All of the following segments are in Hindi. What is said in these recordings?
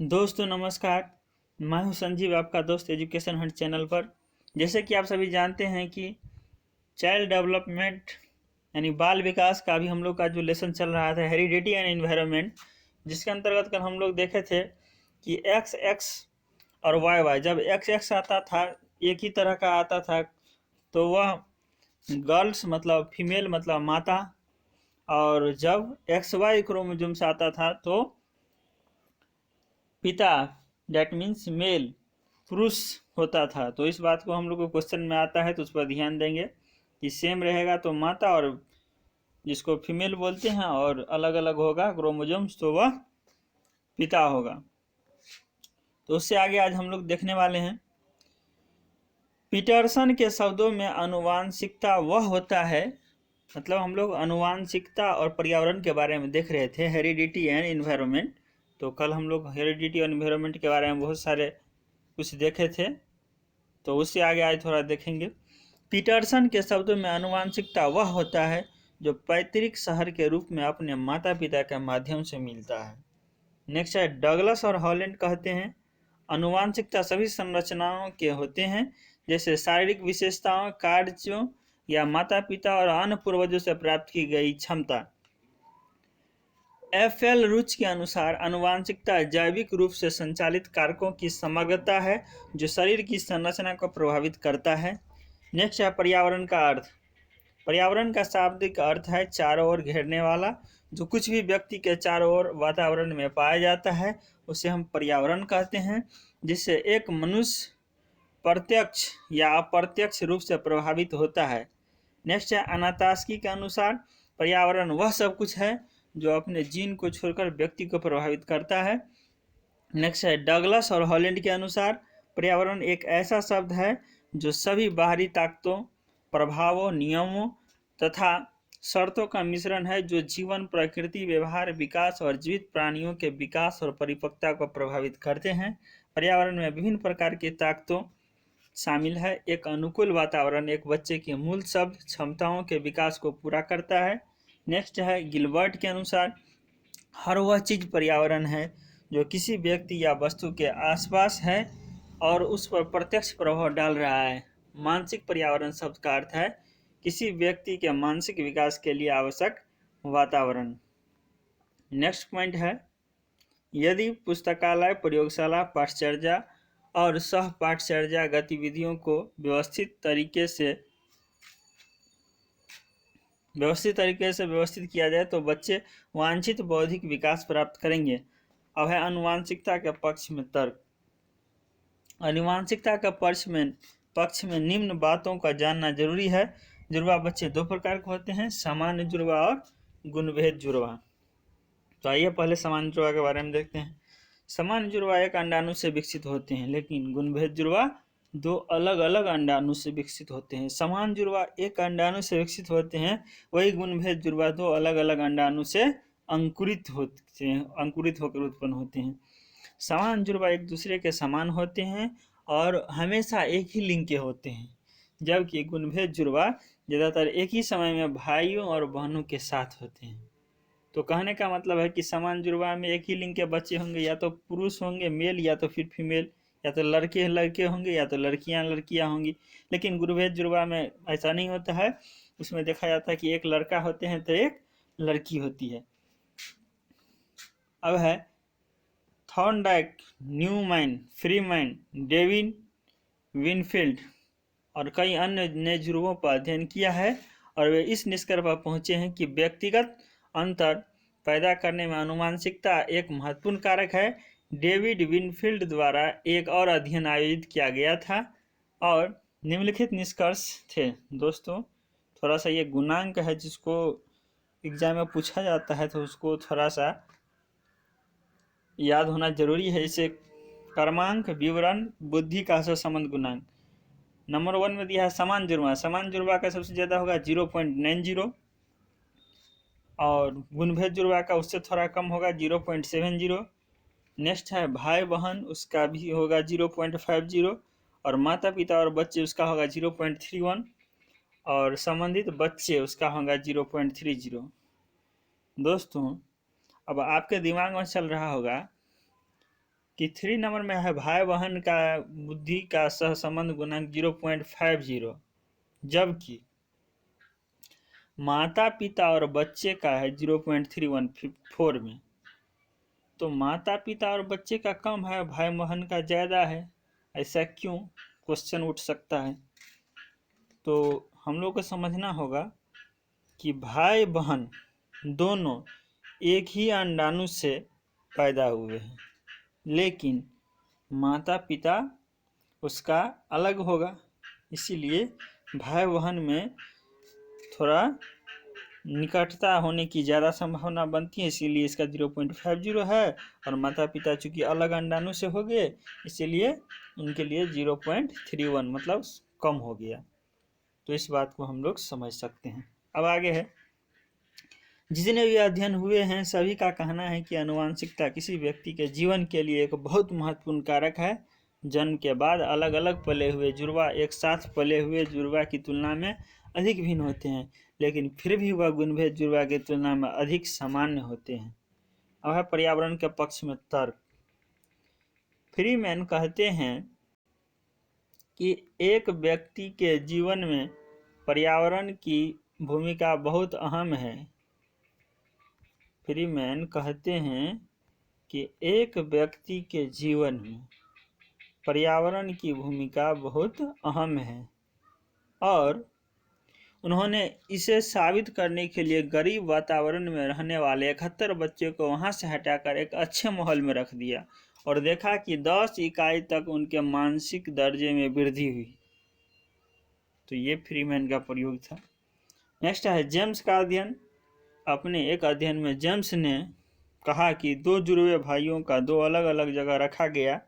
दोस्तों नमस्कार। मैं हूं संजीव, आपका दोस्त एजुकेशन हंट चैनल पर। जैसे कि आप सभी जानते हैं कि चाइल्ड डेवलपमेंट यानी बाल विकास का भी हम लोग का जो लेसन चल रहा था, हेरिडिटी एंड एनवायरनमेंट, जिसके अंतर्गत कल हम लोग देखे थे कि एक्स एक्स और वाई वाई। जब एक्स एक्स आता था, एक ही तरह का आता था, तो वह गर्ल्स मतलब फीमेल मतलब माता, और जब एक्स वाई क्रोमोजोम से आता था तो पिता, डेट मीन्स मेल, पुरुष होता था। तो इस बात को हम लोग को क्वेश्चन में आता है तो उस पर ध्यान देंगे कि सेम रहेगा तो माता, और जिसको फीमेल बोलते हैं, और अलग अलग होगा क्रोमोजोम्स तो वह पिता होगा। तो उससे आगे आज हम लोग देखने वाले हैं। पीटरसन के शब्दों में आनुवांशिकता वह होता है, मतलब हम लोग आनुवांशिकता और पर्यावरण के बारे में देख रहे थे, हेरिडिटी एंड इन्वायरमेंट। तो कल हम लोग हेरिडिटी और इन्वायरमेंट के बारे में बहुत सारे कुछ देखे थे, तो उससे आगे आज थोड़ा देखेंगे। पीटरसन के शब्दों में आनुवांशिकता वह होता है जो पैतृक शहर के रूप में अपने माता पिता के माध्यम से मिलता है। नेक्स्ट है, डगलस और हॉलैंड कहते हैं आनुवांशिकता सभी संरचनाओं के होते हैं, जैसे शारीरिक विशेषताओं, कार्यों या माता पिता और अन्य पूर्वजों से प्राप्त की गई क्षमता। एफ.एल. रुच के अनुसार आनुवांशिकता जैविक रूप से संचालित कारकों की समग्रता है जो शरीर की संरचना को प्रभावित करता है। नेक्स्ट है, पर्यावरण का अर्थ। पर्यावरण का शाब्दिक अर्थ है चारों ओर घेरने वाला। जो कुछ भी व्यक्ति के चारों ओर वातावरण में पाया जाता है उसे हम पर्यावरण कहते हैं, जिससे एक मनुष्य प्रत्यक्ष या अप्रत्यक्ष रूप से प्रभावित होता है। नेक्स्ट है, अनातास्की के अनुसार पर्यावरण वह सब कुछ है जो अपने जीन को छोड़कर व्यक्ति को प्रभावित करता है। नेक्स्ट है, डगलस और हॉलैंड के अनुसार पर्यावरण एक ऐसा शब्द है जो सभी बाहरी ताकतों, प्रभावों, नियमों तथा शर्तों का मिश्रण है जो जीवन, प्रकृति, व्यवहार, विकास और जीवित प्राणियों के विकास और परिपक्वता को प्रभावित करते हैं। पर्यावरण में विभिन्न प्रकार की ताकतों शामिल है। एक अनुकूल वातावरण एक बच्चे की मूल शब्द क्षमताओं के विकास को पूरा करता है। नेक्स्ट है, गिलबर्ट के अनुसार हर वह चीज़ पर्यावरण है जो किसी व्यक्ति या वस्तु के आसपास है और उस पर प्रत्यक्ष प्रभाव डाल रहा है। मानसिक पर्यावरण शब्द का अर्थ है किसी व्यक्ति के मानसिक विकास के लिए आवश्यक वातावरण। नेक्स्ट पॉइंट है, यदि पुस्तकालय, प्रयोगशाला, पाठचर्या और सह पाठचर्या गतिविधियों को व्यवस्थित तरीके से व्यवस्थित किया जाए तो बच्चे वांछित बौद्धिक विकास प्राप्त करेंगे। अब है अनुवांशिकता के पक्ष में तर्क। अनुवांशिकता के पक्ष में निम्न बातों का जानना जरूरी है। जुड़वा बच्चे दो प्रकार के होते हैं, सामान्य जुड़वा और गुणभेद जुड़वा। तो आइए पहले सामान्य जुड़वा के बारे में देखते हैं। सामान्य जुड़वा एक अंडाणु से विकसित होते हैं, लेकिन गुणभेद जुड़वा दो अलग अलग अंडाणु से विकसित होते हैं। समान जुड़वा एक अंडाणु से विकसित होते हैं, वही गुणभेद जुड़वा दो अलग अलग अंडाणु से अंकुरित होकर उत्पन्न होते हैं। समान जुड़वा एक दूसरे के समान होते हैं और हमेशा एक ही लिंग के होते हैं, जबकि गुणभेद जुड़वा ज़्यादातर एक ही समय में भाइयों और बहनों के साथ होते हैं। तो कहने का मतलब है कि समान जुड़वा में एक ही लिंग के बच्चे होंगे, या तो पुरुष होंगे मेल, या तो फिर फीमेल, या तो लड़के लड़के होंगे या तो लड़कियां लड़कियां होंगी। लेकिन गुणभेद जुड़वा में ऐसा नहीं होता है, उसमें देखा जाता है कि एक लड़का होते हैं तो एक लड़की होती है। अब है, Thorndike, Newman, Freeman, Devin Winfield और कई अन्य ने जुड़वों पर अध्ययन किया है और वे इस निष्कर्ष पर पहुंचे हैं कि व्यक्तिगत अंतर पैदा करने में आनुवांशिकता एक महत्वपूर्ण कारक है। डेविड विनफील्ड द्वारा एक और अध्ययन आयोजित किया गया था और निम्नलिखित निष्कर्ष थे। दोस्तों, थोड़ा सा ये गुणांक है जिसको एग्जाम में पूछा जाता है, तो उसको थोड़ा सा याद होना जरूरी है। इसे क्रमांक, विवरण, बुद्धि का सहसंबंध गुणांक। नंबर 1 में दिया है समान जुड़वा। समान जुड़वा का सबसे ज़्यादा होगा 0.90 और गुणभेद जुड़वा का उससे थोड़ा कम होगा 0.70। नेक्स्ट है भाई बहन, उसका भी होगा 0.50 और माता पिता और बच्चे उसका होगा 0.31 और संबंधित बच्चे उसका होगा 0.30। दोस्तों, अब आपके दिमाग में चल रहा होगा कि 3 नंबर में है भाई बहन का बुद्धि का सहसंबंध गुणांक 0.50, जबकि माता पिता और बच्चे का है 0.314 में। तो माता पिता और बच्चे का कम है, भाई बहन का ज़्यादा है, ऐसा क्यों, क्वेश्चन उठ सकता है। तो हम लोग को समझना होगा कि भाई बहन दोनों एक ही अंडाणु से पैदा हुए हैं, लेकिन माता पिता उसका अलग होगा, इसीलिए भाई बहन में थोड़ा निकटता होने की ज़्यादा संभावना बनती है, इसीलिए इसका 0.50 है। और माता पिता चूँकि अलग अंडाणु से हो गए, इसीलिए उनके लिए 0.31 मतलब कम हो गया। तो इस बात को हम लोग समझ सकते हैं। अब आगे है, जितने भी अध्ययन हुए हैं सभी का कहना है कि आनुवंशिकता किसी व्यक्ति के जीवन के लिए एक बहुत महत्वपूर्ण कारक है। जन्म के बाद अलग अलग पले हुए जुड़वा एक साथ पले हुए जुड़वा की तुलना में अधिक भिन्न होते हैं, लेकिन फिर भी वह गुणभेद जुड़वा की तुलना में अधिक सामान्य होते हैं। अब है पर्यावरण के पक्ष में तर्क। फ्रीमैन कहते हैं कि एक व्यक्ति के जीवन में पर्यावरण की भूमिका बहुत अहम है। फ्रीमैन कहते हैं कि एक व्यक्ति के जीवन में पर्यावरण की भूमिका बहुत अहम है, और उन्होंने इसे साबित करने के लिए गरीब वातावरण में रहने वाले 71 बच्चों को वहां से हटाकर एक अच्छे माहौल में रख दिया और देखा कि 10 इकाई तक उनके मानसिक दर्जे में वृद्धि हुई। तो ये फ्रीमैन का प्रयोग था। नेक्स्ट है जेम्स का अध्ययन। अपने एक अध्ययन में जेम्स ने कहा कि 2 जुड़वे भाइयों का 2 अलग अलग जगह रखा गया,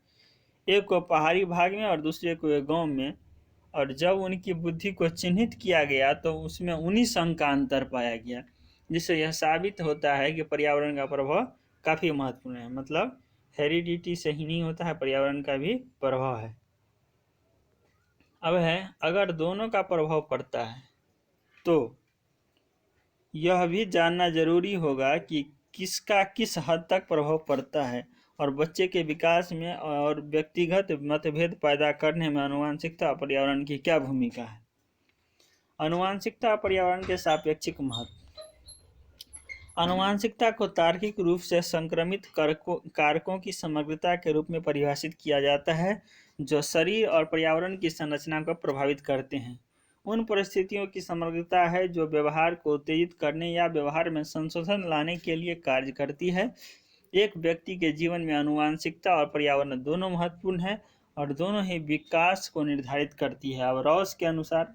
एक को पहाड़ी भाग में और दूसरे को एक गांव में, और जब उनकी बुद्धि को चिन्हित किया गया तो उसमें 19 अंक का अंतर पाया गया, जिससे यह साबित होता है कि पर्यावरण का प्रभाव काफ़ी महत्वपूर्ण है। मतलब हेरिडिटी से ही नहीं होता है, पर्यावरण का भी प्रभाव है। अब है, अगर दोनों का प्रभाव पड़ता है तो यह भी जानना जरूरी होगा कि किसका किस हद तक प्रभाव पड़ता है, और बच्चे के विकास में और व्यक्तिगत मतभेद पैदा करने में आनुवंशिकता और पर्यावरण की क्या भूमिका है। आनुवंशिकता और पर्यावरण के सापेक्षिक महत्व। आनुवंशिकता को तार्किक रूप से संक्रमित कारकों की समग्रता के रूप में परिभाषित किया जाता है जो शरीर और पर्यावरण की संरचना को प्रभावित करते हैं। उन परिस्थितियों की समग्रता है जो व्यवहार को उत्तेजित करने या व्यवहार में संशोधन लाने के लिए कार्य करती है। एक व्यक्ति के जीवन में आनुवंशिकता और पर्यावरण दोनों महत्वपूर्ण है और दोनों ही विकास को निर्धारित करती है। अब रॉस के अनुसार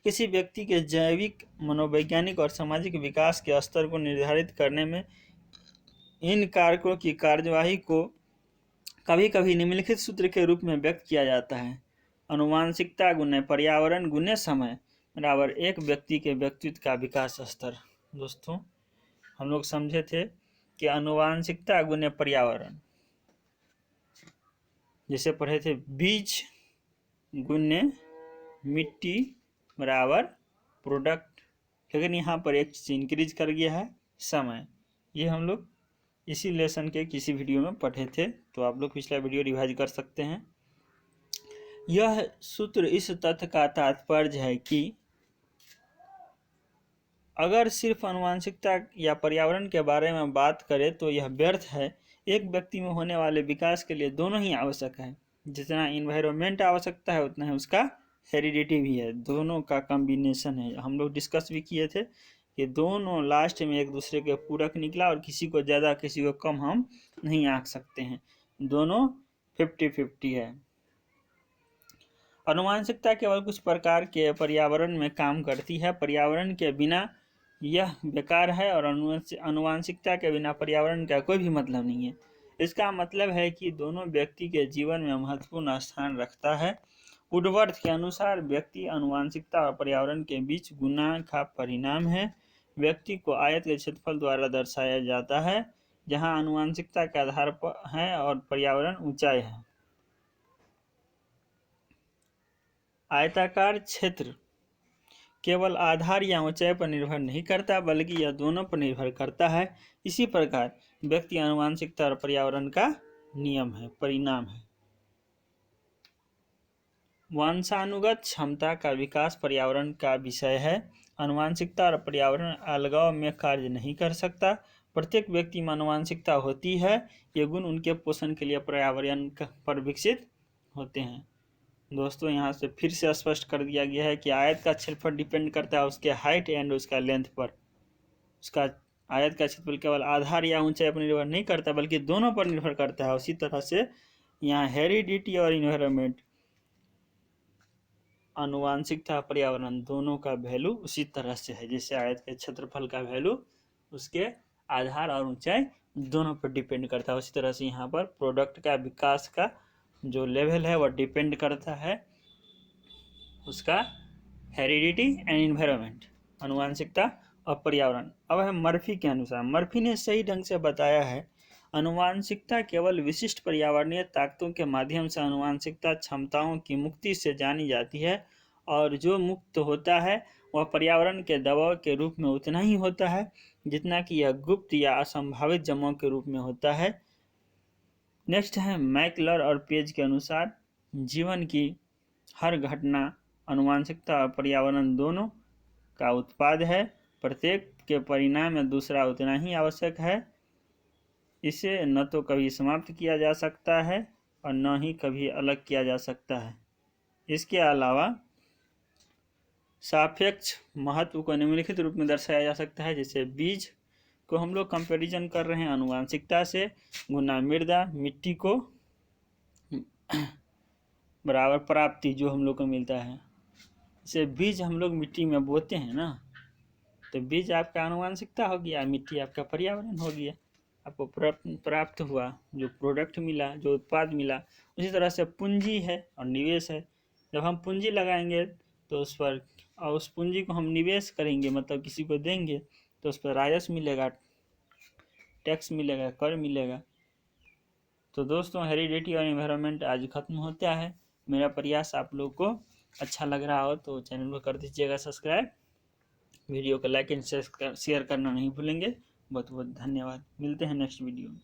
किसी व्यक्ति के जैविक, मनोवैज्ञानिक और सामाजिक विकास के स्तर को निर्धारित करने में इन कारकों की कार्यवाही को कभी कभी निम्नलिखित सूत्र के रूप में व्यक्त किया जाता है: आनुवंशिकता गुने पर्यावरण गुने समय बराबर एक व्यक्ति के व्यक्तित्व का विकास स्तर। दोस्तों, हम लोग समझे थे कि आनुवंशिकता गुने पर्यावरण, जैसे पढ़े थे बीज गुने मिट्टी बराबर प्रोडक्ट, लेकिन यहाँ पर एक चीज इंक्रीज कर गया है, समय। ये हम लोग इसी लेसन के किसी वीडियो में पढ़े थे, तो आप लोग पिछला वीडियो रिवाइज कर सकते हैं। यह सूत्र इस तथ्य का तात्पर्य है कि अगर सिर्फ आनुवंशिकता या पर्यावरण के बारे में बात करें तो यह व्यर्थ है। एक व्यक्ति में होने वाले विकास के लिए दोनों ही आवश्यक है। जितना इन्वायरमेंट आवश्यकता है उतना ही उसका हेरिडिटी भी है, दोनों का कॉम्बिनेशन है। हम लोग डिस्कस भी किए थे कि दोनों लास्ट में एक दूसरे के पूरक निकला और किसी को ज़्यादा किसी को कम हम नहीं आंक सकते हैं, दोनों 50-50 है। आनुवंशिकता केवल कुछ प्रकार के पर्यावरण में काम करती है, पर्यावरण के बिना यह बेकार है, और आनुवंशिकता के बिना पर्यावरण का कोई भी मतलब नहीं है। इसका मतलब है कि दोनों व्यक्ति के जीवन में महत्वपूर्ण स्थान रखता है। वुडवर्थ के अनुसार व्यक्ति आनुवंशिकता और पर्यावरण के बीच गुना का परिणाम है। व्यक्ति को आयत के क्षेत्रफल द्वारा दर्शाया जाता है, जहां आनुवंशिकता के आधार पर है और पर्यावरण ऊंचाई है। आयताकार क्षेत्र केवल आधार या ऊंचाई पर निर्भर नहीं करता, बल्कि यह दोनों पर निर्भर करता है। इसी प्रकार व्यक्ति आनुवंशिकता और पर्यावरण का नियम है, परिणाम है। वंशानुगत क्षमता का विकास पर्यावरण का विषय है। आनुवंशिकता और पर्यावरण अलगाव में कार्य नहीं कर सकता। प्रत्येक व्यक्ति में आनुवंशिकता होती है। ये गुण उनके पोषण के लिए पर्यावरण पर विकसित होते हैं। दोस्तों यहाँ से फिर से स्पष्ट कर दिया गया है कि आयत का क्षेत्रफल डिपेंड करता है उसके हाइट एंड उसका लेंथ पर। उसका आयत का क्षेत्रफल केवल आधार या ऊंचाई पर निर्भर नहीं करता बल्कि दोनों पर निर्भर करता है। उसी तरह से यहाँ हेरिडिटी और इन्वायरमेंट, आनुवांशिकता, पर्यावरण दोनों का वैल्यू उसी तरह से है। जैसे आयत के क्षेत्रफल का वैल्यू उसके आधार और ऊंचाई दोनों पर डिपेंड करता है, उसी तरह से यहाँ पर प्रोडक्ट का विकास का जो लेवल है वह डिपेंड करता है उसका हेरिडिटी एंड इन्वायरमेंट, आनुवांशिकता और पर्यावरण। अब है मर्फी के अनुसार। मर्फी ने सही ढंग से बताया है, आनुवांशिकता केवल विशिष्ट पर्यावरणीय ताकतों के माध्यम से आनुवांशिकता क्षमताओं की मुक्ति से जानी जाती है, और जो मुक्त होता है वह पर्यावरण के दबाव के रूप में उतना ही होता है जितना कि यह गुप्त या असंभावित जमाव के रूप में होता है। नेक्स्ट है मैकलर और पेज के अनुसार, जीवन की हर घटना आनुवांशिकता और पर्यावरण दोनों का उत्पाद है। प्रत्येक के परिणाम में दूसरा उतना ही आवश्यक है। इसे न तो कभी समाप्त किया जा सकता है और न ही कभी अलग किया जा सकता है। इसके अलावा सापेक्ष महत्व को निम्नलिखित रूप में दर्शाया जा सकता है। जैसे बीज को हम लोग कंपैरिजन कर रहे हैं आनुवांशिकता से, गुना मृदा, मिट्टी को बराबर प्राप्ति जो हम लोग को मिलता है। जैसे बीज हम लोग मिट्टी में बोते हैं ना, तो बीज आपका आनुवांशिकता हो गया, मिट्टी आपका पर्यावरण हो गया। आपको प्राप्त हुआ जो प्रोडक्ट मिला, जो उत्पाद मिला। उसी तरह से पूंजी है और निवेश है। जब हम पूंजी लगाएंगे तो उस पर, और उस पूंजी को हम निवेश करेंगे मतलब किसी को देंगे, तो उस पर राजस्व मिलेगा, टैक्स मिलेगा, कर मिलेगा। तो दोस्तों हेरिडिटी और एनवायरनमेंट आज खत्म होता है। मेरा प्रयास आप लोग को अच्छा लग रहा हो तो चैनल को कर दीजिएगा सब्सक्राइब, वीडियो को लाइक एंड शेयर करना नहीं भूलेंगे। बहुत बहुत धन्यवाद। मिलते हैं नेक्स्ट वीडियो में।